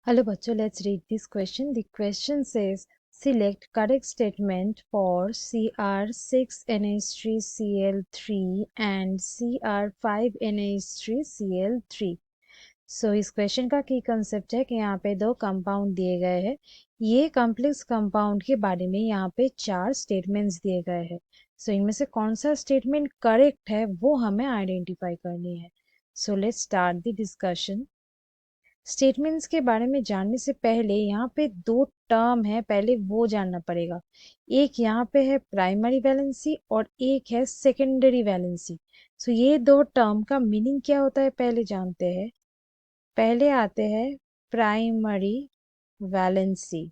Hello बच्चों, let's read this question. The question says select correct statement for Cr6NH3Cl3 and Cr5NH3Cl3. सो इस question का की concept है कि यहाँ पे दो कंपाउंड दिए गए हैं। ये कॉम्प्लेक्स कंपाउंड के बारे में यहाँ पे 4 स्टेटमेंट्स दिए गए हैं। सो इनमें से कौन सा स्टेटमेंट करेक्ट है वो हमें आइडेंटिफाई करनी है। So let's start the discussion. Statements के बारे में जानने से पहले यहाँ पे दो टर्म है, पहले वो जानना पड़ेगा। एक यहाँ पे है प्राइमरी वैलेंसी और एक है सेकेंडरी वैलेंसी। सो ये दो टर्म का मीनिंग क्या होता है पहले जानते हैं। पहले आते हैं प्राइमरी वैलेंसी।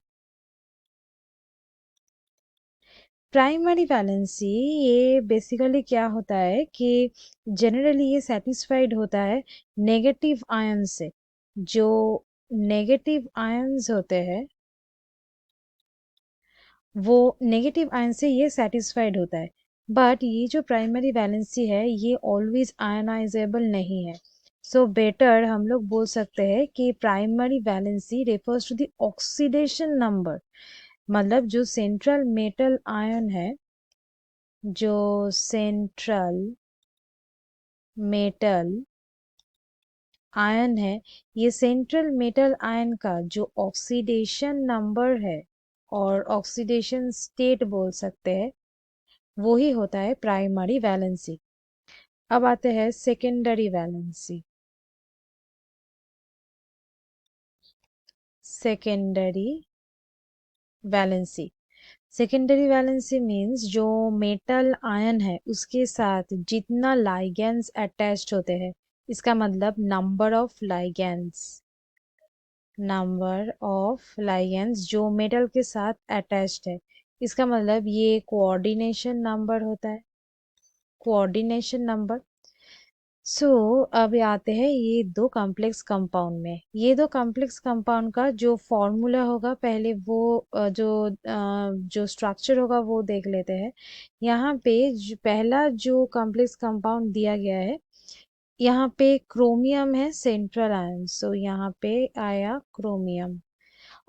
प्राइमरी वैलेंसी ये बेसिकली क्या होता है कि जनरली ये सेटिस्फाइड होता है नेगेटिव आयन से। जो नेगेटिव आयंस होते हैं वो नेगेटिव आयन से ये सेटिस्फाइड होता है। बट ये जो प्राइमरी वैलेंसी है ये ऑलवेज आयनाइजेबल नहीं है। सो बेटर हम लोग बोल सकते हैं कि primary valency refers to the oxidation number. मतलब जो सेंट्रल मेटल आयन है, जो सेंट्रल मेटल आयन है, ये सेंट्रल मेटल आयन का जो ऑक्सीडेशन नंबर है और ऑक्सीडेशन स्टेट बोल सकते हैं, वो ही होता है प्राइमरी वैलेंसी। अब आते हैं secondary valency. Secondary valency secondary valency means जो मेटल आयन है उसके साथ जितना लाइगेंड्स अटैच्ड होते हैं, इसका मतलब नंबर ऑफ लाइगेंड्स जो मेटल के साथ अटैच्ड है, इसका मतलब ये कोऑर्डिनेशन नंबर होता है। Coordination number. सो अब आते हैं ये दो कॉम्प्लेक्स कंपाउंड में। ये दो कॉम्प्लेक्स कंपाउंड का जो फॉर्मूला होगा पहले वो जो स्ट्रक्चर होगा वो देख लेते हैं। यहाँ पे पहला जो कॉम्प्लेक्स कंपाउंड दिया गया है, यहाँ पे क्रोमियम है सेंट्रल आयन। सो यहाँ पे आया क्रोमियम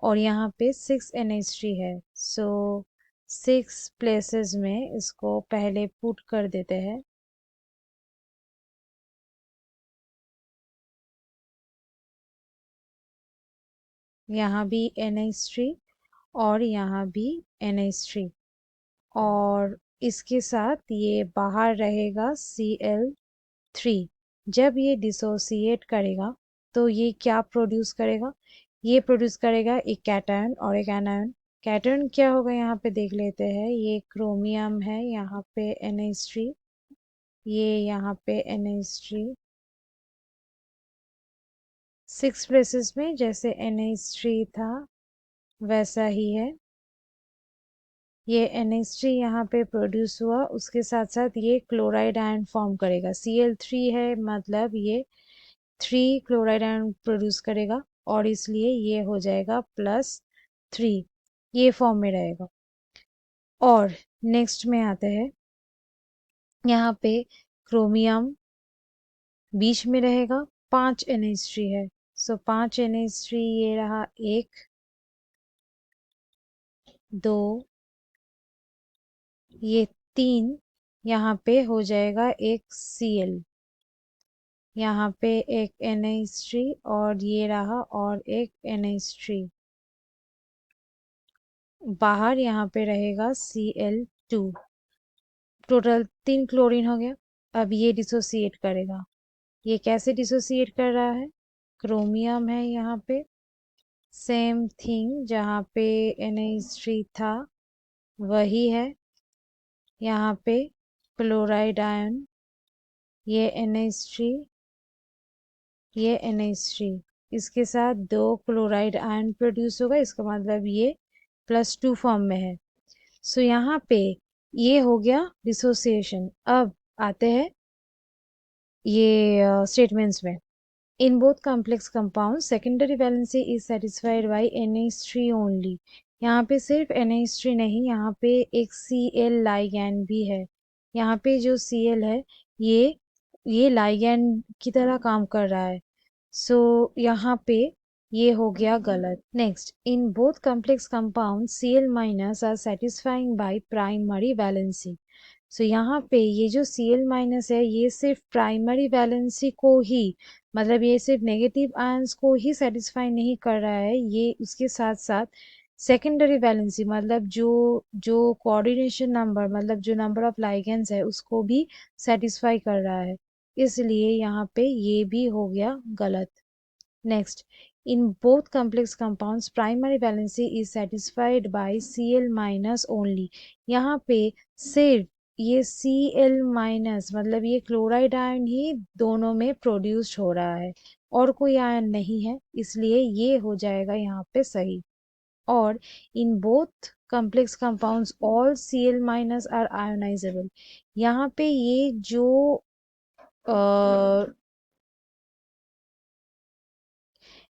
और यहाँ पे 6NH3 है। सो 6 प्लेसेस में इसको पहले पुट कर देते हैं। यहाँ भी NH3 और यहाँ भी NH3 और इसके साथ ये बाहर रहेगा Cl3। जब ये डिसोसिएट करेगा तो ये क्या प्रोड्यूस करेगा, ये प्रोड्यूस करेगा एक कैटायन और एक एनायन। कैटायन क्या होगा यहाँ पे देख लेते हैं। ये क्रोमियम है, यहाँ पे NH3, ये यहाँ पे NH3। 6 प्लेसेस में जैसे NH3 था वैसा ही है। ये NH3 यहाँ पे प्रोड्यूस हुआ, उसके साथ साथ ये क्लोराइड आयन फॉर्म करेगा। Cl3 है मतलब ये 3 क्लोराइड आयन प्रोड्यूस करेगा और इसलिए ये हो जाएगा +3, ये फॉर्म में रहेगा। और नेक्स्ट में आते हैं, यहाँ पे क्रोमियम बीच में रहेगा, 5 NH3 है। सो 5 NH3 ये रहा 1 2 ये 3, यहाँ पे हो जाएगा एक Cl, यहाँ पे एक NH3 और ये रहा और एक NH3। बाहर यहाँ पे रहेगा Cl2। टोटल 3 क्लोरीन हो गया। अब ये डिसोसिएट करेगा। ये कैसे डिसोसिएट कर रहा है, क्रोमियम है यहाँ पे, सेम थिंग जहाँ पे NH3 था वही है। यहाँ पे क्लोराइड आयन, ये NH3, ये NH3, इसके साथ 2 क्लोराइड आयन प्रोड्यूस होगा, इसका मतलब ये +2 फॉर्म में है। सो यहाँ पे ये हो गया डिसोसिएशन। अब आते हैं ये स्टेटमेंट्स में। इन both complex compound secondary valency is satisfied by NH3 only. यहाँ पे सिर्फ NH3 नहीं, यहाँ पे एक Cl लाइगैंड भी है। यहाँ पे जो Cl है ये लाइगैंड की तरह काम कर रहा है। सो यहाँ पे ये हो गया गलत। Next, in both complex compound Cl minus are satisfying by primary valency. So यहाँ पे ये जो Cl माइनस है ये सिर्फ प्राइमरी वैलेंसी को ही, मतलब ये सिर्फ नेगेटिव आयंस को ही सेटिस्फाई नहीं कर रहा है, ये उसके साथ साथ सेकेंडरी वैलेंसी मतलब जो जो कोऑर्डिनेशन नंबर मतलब जो नंबर ऑफ लाइगेंड्स है उसको भी सेटिस्फाई कर रहा है, इसलिए यहाँ पे ये भी हो गया गलत। Next, in both complex compounds, primary valency is satisfied by Cl minus only. यहाँ पे सिर्फ ये Cl माइनस मतलब ये क्लोराइड आयन ही दोनों में प्रोड्यूस्ड हो रहा है और कोई आयन नहीं है, इसलिए ये हो जाएगा यहाँ पे सही। और in both complex compounds all Cl minus are ionizable। यहाँ पे ये जो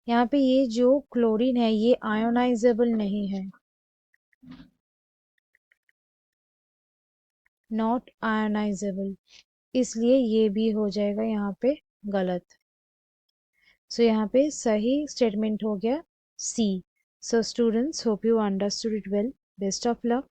यहाँ पे ये जो क्लोरीन है ये आयोनाइजेबल नहीं है, नॉट आयोनाइजेबल, इसलिए ये भी हो जाएगा यहाँ पे गलत। सो यहाँ पे सही स्टेटमेंट हो गया C. So students, hope you understood it well. Best of luck.